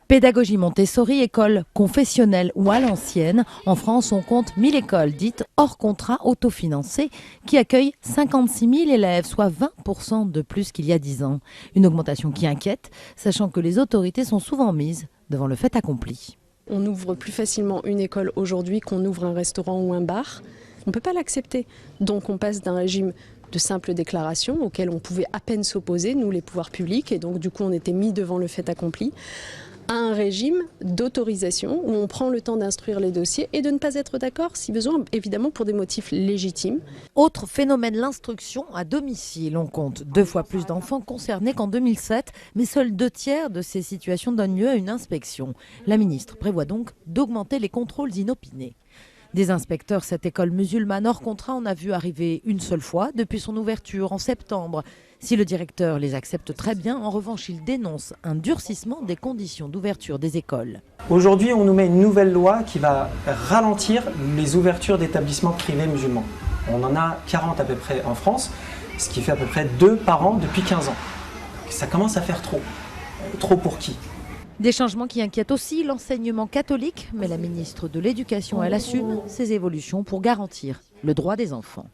Pédagogie Montessori, école confessionnelle ou à l'ancienne. En France, on compte 1000 écoles dites hors contrat autofinancées qui accueillent 56 000 élèves, soit 20% de plus qu'il y a 10 ans. Une augmentation qui inquiète, sachant que les autorités sont souvent mises devant le fait accompli. On ouvre plus facilement une école aujourd'hui qu'on ouvre un restaurant ou un bar. On ne peut pas l'accepter. Donc on passe d'un régime de simple déclaration auquel on pouvait à peine s'opposer, nous les pouvoirs publics, et donc du coup on était mis devant le fait accompli, à un régime d'autorisation où on prend le temps d'instruire les dossiers et de ne pas être d'accord, si besoin, évidemment pour des motifs légitimes. Autre phénomène, l'instruction à domicile. On compte 2 fois plus d'enfants concernés qu'en 2007, mais seuls 2/3 de ces situations donnent lieu à une inspection. La ministre prévoit donc d'augmenter les contrôles inopinés. Des inspecteurs, cette école musulmane hors contrat en a vu arriver une seule fois depuis son ouverture en septembre. Si le directeur les accepte très bien, en revanche, il dénonce un durcissement des conditions d'ouverture des écoles. Aujourd'hui, on nous met une nouvelle loi qui va ralentir les ouvertures d'établissements privés musulmans. On en a 40 à peu près en France, ce qui fait à peu près 2 par an depuis 15 ans. Ça commence à faire trop. Trop pour qui ? Des changements qui inquiètent aussi l'enseignement catholique, mais la ministre de l'Éducation, elle assume ces évolutions pour garantir le droit des enfants.